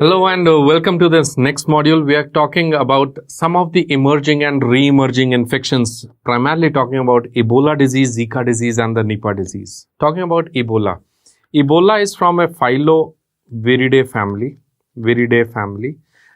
Hello and welcome to this next module. We are talking about some of the emerging and re-emerging infections, primarily talking about Ebola disease, Zika disease and the NIBAH disease. Talking about Ebola. Ebola is from a Filoviridae family.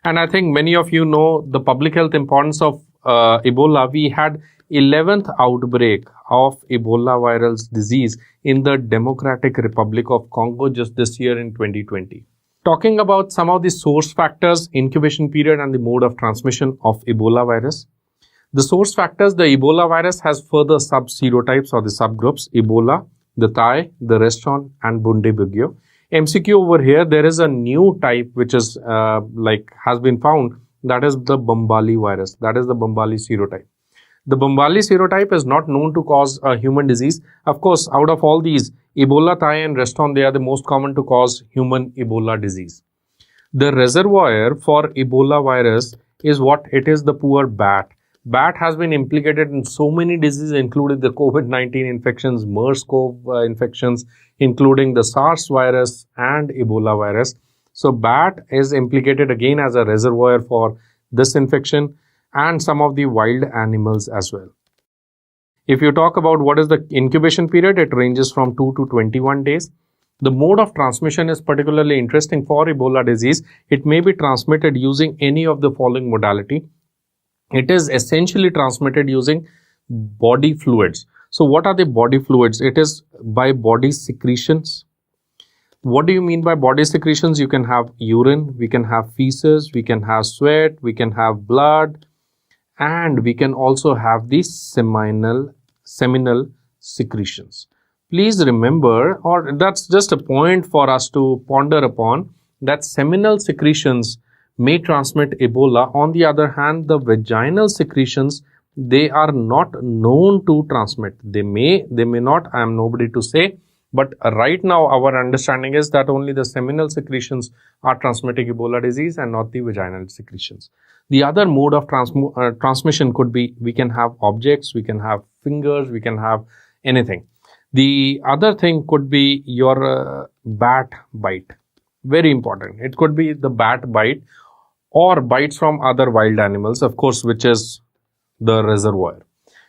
And I think many of you know the public health importance of Ebola. We had 11th outbreak of Ebola viral disease in the Democratic Republic of Congo just this year in 2020. Talking about some of the source factors, incubation period and the mode of transmission of Ebola virus. The source factors, the Ebola virus has further sub-serotypes or the subgroups, Ebola, the Thai, the Reston and Bundibugyo. MCQ over here, there is a new type which is has been found, that is the Bombali virus, that is the Bombali serotype. The Bombali serotype is not known to cause a human disease. Of course, out of all these, Ebola, Thai and Reston, they are the most common to cause human Ebola disease. The reservoir for Ebola virus is what? It is the poor bat. Bat has been implicated in so many diseases, including the COVID-19 infections, MERS-CoV infections, including the SARS virus and Ebola virus. So bat is implicated again as a reservoir for this infection and some of the wild animals as well. If you talk about what is the incubation period, it ranges from 2 to 21 days. The mode of transmission is particularly interesting for Ebola disease. It may be transmitted using any of the following modality. It is essentially transmitted using body fluids. So what are the body fluids? It is by body secretions. What do you mean by body secretions? You can have urine, we can have feces, we can have sweat, we can have blood, and we can also have the seminal secretions. Please remember, or that's just a point for us to ponder upon, that seminal secretions may transmit Ebola. On the other hand, the vaginal secretions, they are not known to transmit. They may not, I am nobody to say, but right now our understanding is that only the seminal secretions are transmitting Ebola disease and not the vaginal secretions. The other mode of transmission could be, we can have objects, we can have fingers, we can have anything. The other thing could be your bat bite. Very important. It could be the bat bite or bites from other wild animals, of course, which is the reservoir.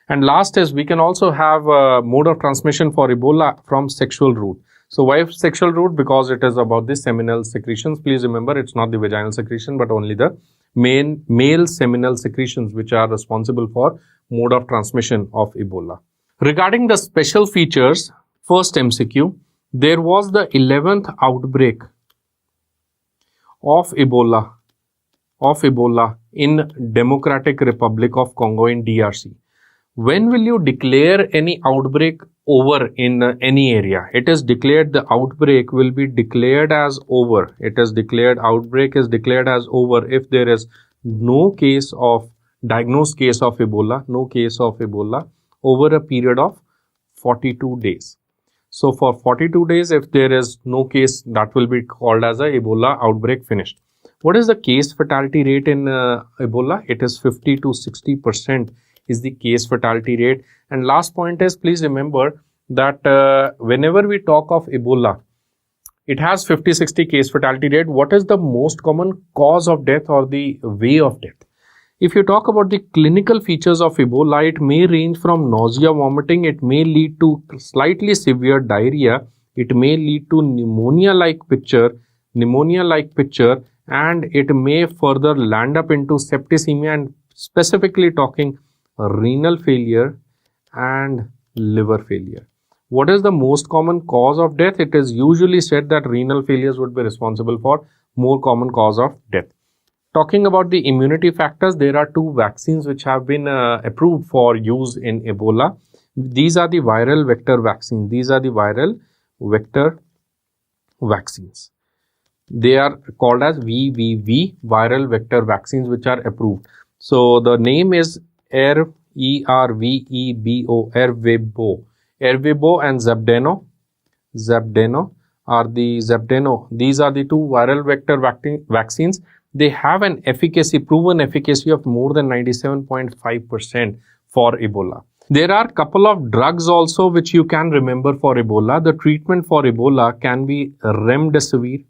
And last is, we can also have a mode of transmission for Ebola from sexual route. So why sexual route? Because it is about the seminal secretions. Please remember, it's not the vaginal secretion, but only the male seminal secretions which are responsible for mode of transmission of Ebola. Regarding the special features, first MCQ, there was the 11th outbreak of Ebola in Democratic Republic of Congo in DRC. When will you declare any outbreak over in any area? It is declared, the outbreak will be declared as over. It is declared, outbreak is declared as over if there is no case of, diagnosed case of Ebola, no case of Ebola over a period of 42 days. So for 42 days, if there is no case, that will be called as a Ebola outbreak finished. What is the case fatality rate in Ebola? It is 50 to 60% is the case fatality rate. And last point is, please remember that whenever we talk of Ebola, it has 50-60 case fatality rate. What is the most common cause of death or the way of death? If you talk about the clinical features of Ebola, it may range from nausea, vomiting, it may lead to slightly severe diarrhea, it may lead to pneumonia-like picture, and it may further land up into septicemia, and specifically talking renal failure and liver failure. What is the most common cause of death? It is usually said that renal failures would be responsible for more common cause of death. Talking about the immunity factors, there are two vaccines which have been approved for use in Ebola. These are the viral vector vaccines. They are called as VVV, viral vector vaccines, which are approved. So the name is Ervebo and Zabdeno are the These are the two viral vector vaccines. They have an efficacy, proven efficacy of more than 97.5% for Ebola. There are a couple of drugs also which you can remember for Ebola. The treatment for Ebola can be remdesivir,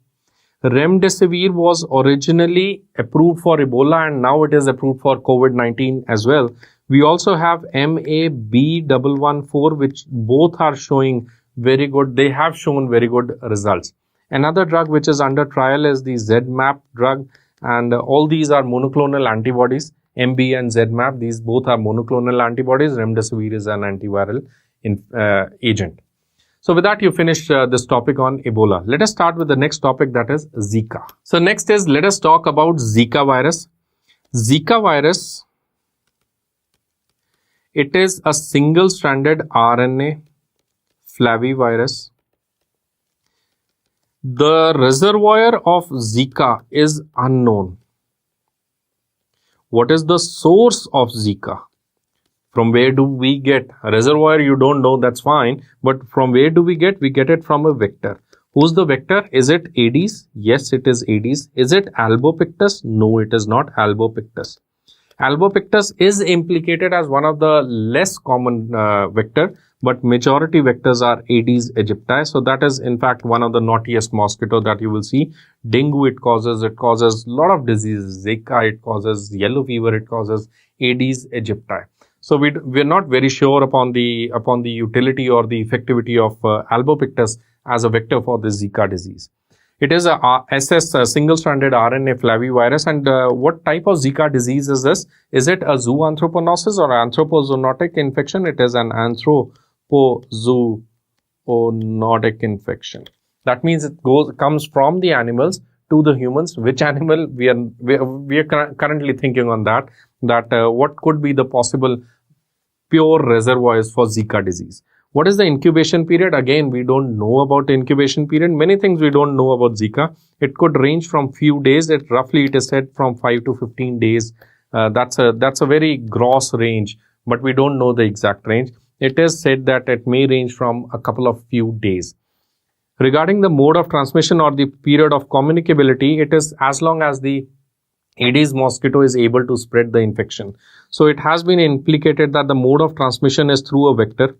Remdesivir was originally approved for Ebola and now it is approved for COVID-19 as well. We also have MAB114, which both are showing very good. They have shown very good results. Another drug which is under trial is the ZMapp drug, and all these are monoclonal antibodies. MB and ZMapp, these both are monoclonal antibodies. Remdesivir is an antiviral agent. So with that, you finish this topic on Ebola. Let us start with the next topic, that is Zika. So next is, let us talk about Zika virus. Zika virus, it is a single-stranded RNA flavivirus. The reservoir of Zika is unknown. What is the source of Zika? From where do we get a reservoir? You don't know, that's fine. But from where do we get? We get it from a vector. Who's the vector? Is it Aedes? Yes, it is Aedes. Is it Albopictus? No, it is not Albopictus. Albopictus is implicated as one of the less common vector, but majority vectors are Aedes aegypti. So that is in fact one of the naughtiest mosquito that you will see. Dengue it causes a lot of diseases. Zika it causes, yellow fever it causes, Aedes aegypti. So we're not very sure upon the utility or the effectivity of Albopictus as a vector for the Zika disease. It is a single-stranded RNA flavivirus. And what type of Zika disease is this? Is it a zooanthroponosis or anthropozoonotic infection? It is an anthropozoonotic infection. That means it comes from the animals to the humans. Which animal? We are currently thinking on that what could be the possible pure reservoirs for Zika disease. What is the incubation period? Again, we don't know about the incubation period. Many things we don't know about Zika. It could range from few days. It is said from 5 to 15 days. That's a very gross range, but we don't know the exact range. It is said that it may range from a couple of few days. Regarding the mode of transmission or the period of communicability, it is as long as the Aedes mosquito is able to spread the infection. So it has been implicated that the mode of transmission is through a vector.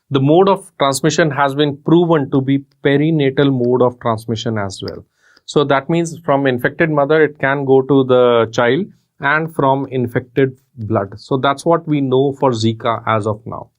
The mode of transmission has been proven to be perinatal mode of transmission as well. So that means from infected mother, it can go to the child, and from infected blood. So that's what we know for Zika as of now.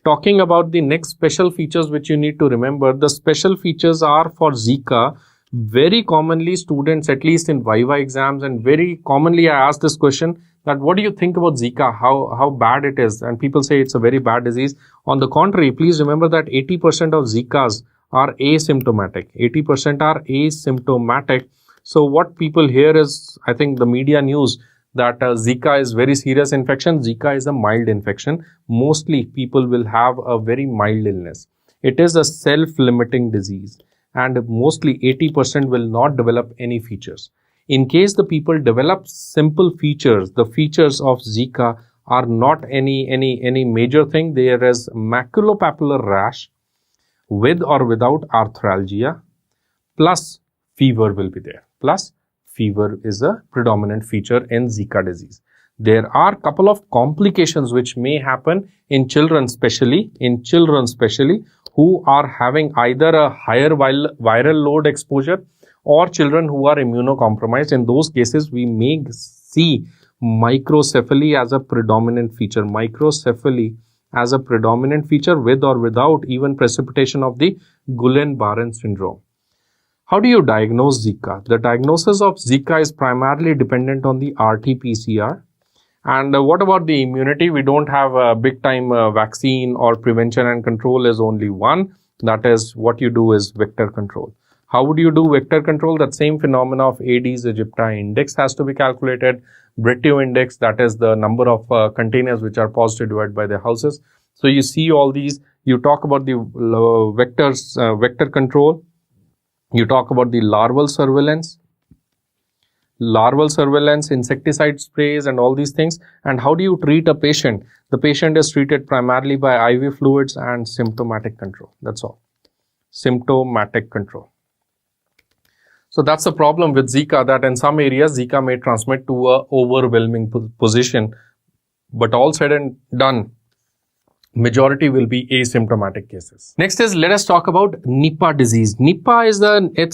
Talking about the next special features which you need to remember, the special features are for Zika. Very commonly students, at least in Viva exams, and very commonly I ask this question that what do you think about Zika, how bad it is, and people say it's a very bad disease. On the contrary, please remember that 80% of Zikas are asymptomatic. 80% are asymptomatic. So what people hear is, I think the media news, that Zika is very serious infection. Zika is a mild infection. Mostly people will have a very mild illness. It is a self-limiting disease, and mostly 80% will not develop any features. In case the people develop simple features, the features of Zika are not any major thing. There is maculopapular rash with or without arthralgia, plus fever will be there. Plus fever is a predominant feature in Zika disease. There are a couple of complications which may happen in children, especially who are having either a higher viral load exposure or children who are immunocompromised. In those cases, we may see microcephaly as a predominant feature. Microcephaly as a predominant feature with or without even precipitation of the Guillain-Barré syndrome. How do you diagnose Zika? The diagnosis of Zika is primarily dependent on the RT-PCR. And what about the immunity? We don't have a big time vaccine, or prevention and control is only one. That is, what you do is vector control. How would you do vector control? That same phenomena of Aedes aegypti index has to be calculated. Bretio index, that is the number of containers which are positive divided by the houses. So you see all these. You talk about the vector control. You talk about the larval surveillance, insecticide sprays and all these things. And how do you treat a patient? The patient is treated primarily by IV fluids and symptomatic control. That's all. Symptomatic control. So that's the problem with Zika, that in some areas Zika may transmit to a overwhelming position. But all said and done, Majority will be asymptomatic cases. Next is, let us talk about NIPAH disease. NIPAH is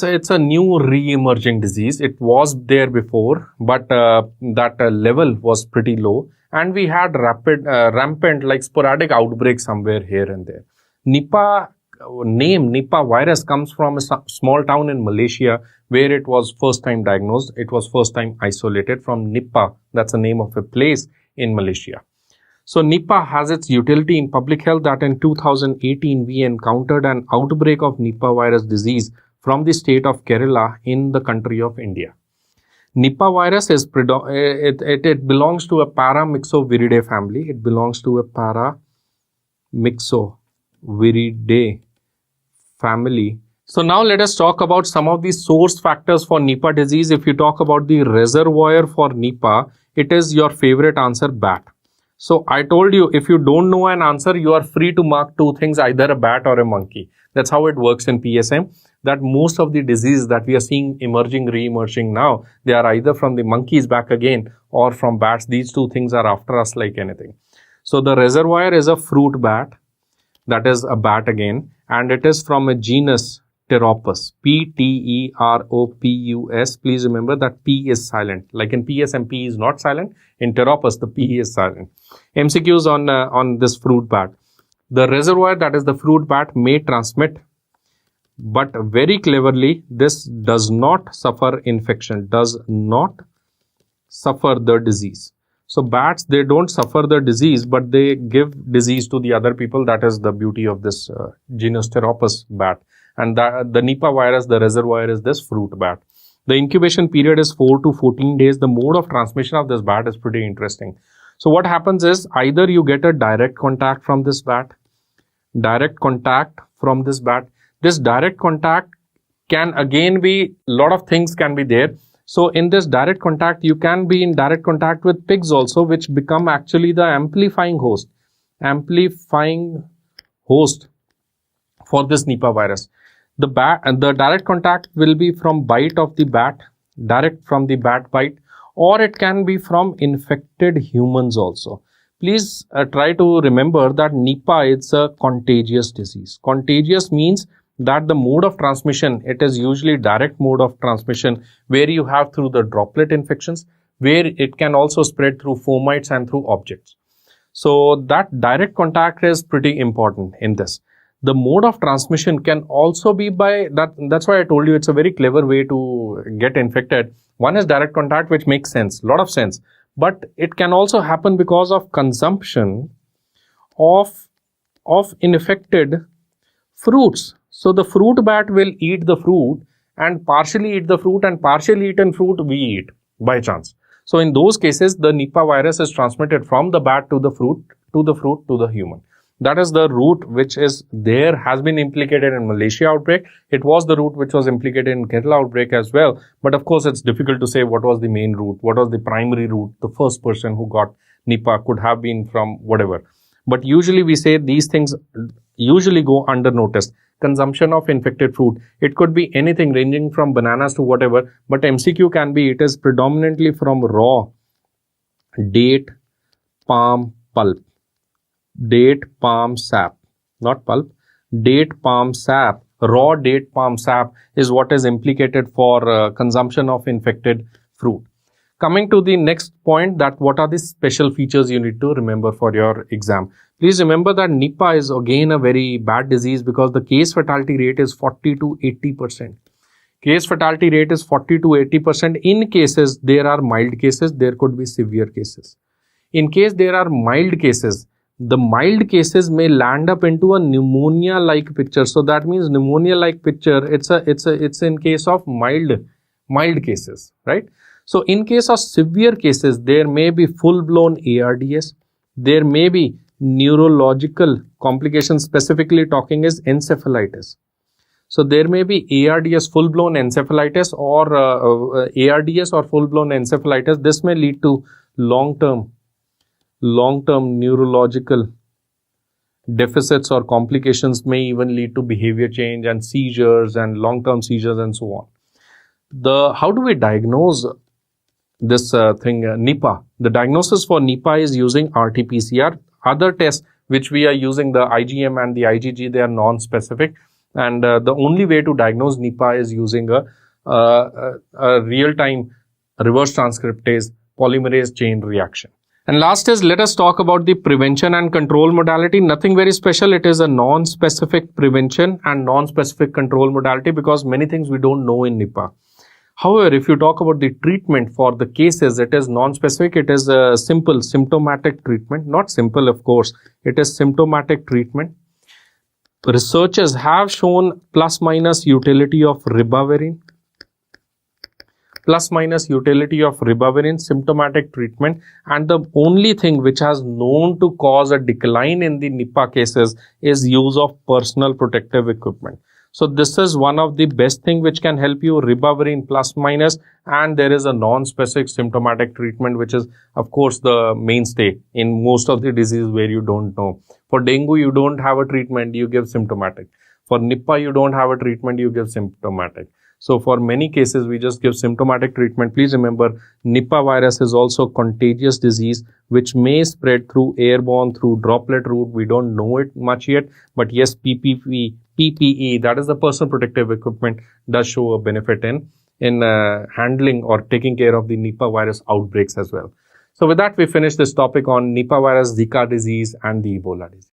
it's a new re-emerging disease. It was there before, but that level was pretty low, and we had rampant, like sporadic outbreaks somewhere here and there. NIPAH NIPAH virus comes from a small town in Malaysia where it was first time diagnosed. It was first time isolated from NIPAH. That's the name of a place in Malaysia. So NIPAH has its utility in public health that in 2018 we encountered an outbreak of NIPAH virus disease from the state of Kerala in the country of India. NIPAH virus is it belongs to a Paramyxoviridae family. It belongs to a Paramyxoviridae family. So now let us talk about some of the source factors for NIPAH disease. If you talk about the reservoir for NIPAH, it is your favorite answer, bat. So I told you, if you don't know an answer, you are free to mark two things, either a bat or a monkey. That's how it works in PSM, that most of the diseases that we are seeing emerging, re-emerging now, they are either from the monkeys back again or from bats. These two things are after us like anything. So the reservoir is a fruit bat, that is a bat again, and it is from a genus Pteropus, Pteropus. Please remember that P is silent. Like in PSM, P is not silent. In Pteropus, the P is silent. MCQs on this fruit bat. The reservoir, that is the fruit bat, may transmit, but very cleverly, this does not suffer infection, does not suffer the disease. So bats, they don't suffer the disease, but they give disease to the other people. That is the beauty of this genus Pteropus bat. And the NIPAH virus, the reservoir is this fruit bat. The incubation period is 4 to 14 days. The mode of transmission of this bat is pretty interesting. So what happens is, either you get a direct contact from this bat, This direct contact can again be, lot of things can be there. So in this direct contact, you can be in direct contact with pigs also, which become actually the amplifying host for this NIPAH virus. The direct contact will be from bite of the bat, direct from the bat bite, or it can be from infected humans also. Please try to remember that NIPAH is a contagious disease. Contagious means that the mode of transmission, it is usually direct mode of transmission, where you have through the droplet infections, where it can also spread through fomites and through objects. So that direct contact is pretty important in this. The mode of transmission can also be by that. That's why I told you it's a very clever way to get infected. One is direct contact, which makes sense, lot of sense. But it can also happen because of consumption of infected fruits. So the fruit bat will eat the fruit and partially eat the fruit, and partially eaten fruit we eat by chance. So in those cases, the NIPAH virus is transmitted from the bat to the fruit, to the human. That is the route which is there, has been implicated in Malaysia outbreak. It was the route which was implicated in Kerala outbreak as well. But of course, it's difficult to say what was the main route, what was the primary route. The first person who got NIPAH could have been from whatever. But usually we say these things usually go under notice. Consumption of infected fruit. It could be anything ranging from bananas to whatever. But MCQ can be, it is predominantly from raw date palm pulp. Date palm sap, not pulp, date palm sap, raw date palm sap is what is implicated for consumption of infected fruit. Coming to the next point, that what are the special features you need to remember for your exam. Please remember that NIPAH is again a very bad disease because the case fatality rate is 40 to 80%. Case fatality rate is 40 to 80%. In cases, there are mild cases, there could be severe cases. In case there are mild cases, the mild cases may land up into a pneumonia-like picture. So that means pneumonia-like picture, it's in case of mild cases, right? So in case of severe cases, there may be full-blown ARDS. There may be neurological complications, specifically talking is encephalitis. So there may be ARDS, full-blown encephalitis, or ARDS or full-blown encephalitis. This may lead to long-term neurological deficits or complications, may even lead to behavior change and seizures and long-term seizures and so on. How do we diagnose this NIPAH? The diagnosis for NIPAH is using RT-PCR. Other tests which we are using, the IgM and the IgG, they are non-specific. And the only way to diagnose NIPAH is using a real-time reverse transcriptase polymerase chain reaction. And last is, let us talk about the prevention and control modality. Nothing very special. It is a non-specific prevention and non-specific control modality because many things we don't know in NIPAH. However, if you talk about the treatment for the cases, it is non-specific. It is a simple symptomatic treatment. Not simple, of course. It is symptomatic treatment. Researchers have shown plus-minus utility of ribavirin. Plus-minus utility of ribavirin symptomatic treatment, and the only thing which has known to cause a decline in the NIPAH cases is use of personal protective equipment. So this is one of the best thing which can help you, ribavirin plus-minus, and there is a non-specific symptomatic treatment which is of course the mainstay in most of the diseases where you don't know. For dengue you don't have a treatment, you give symptomatic. For NIPAH you don't have a treatment, you give symptomatic. So for many cases, we just give symptomatic treatment. Please remember, NIPAH virus is also a contagious disease which may spread through airborne, through droplet route. We don't know it much yet, but yes, PPE, that is the personal protective equipment, does show a benefit in handling or taking care of the NIPAH virus outbreaks as well. So with that, we finish this topic on NIPAH virus, Zika disease, and the Ebola disease.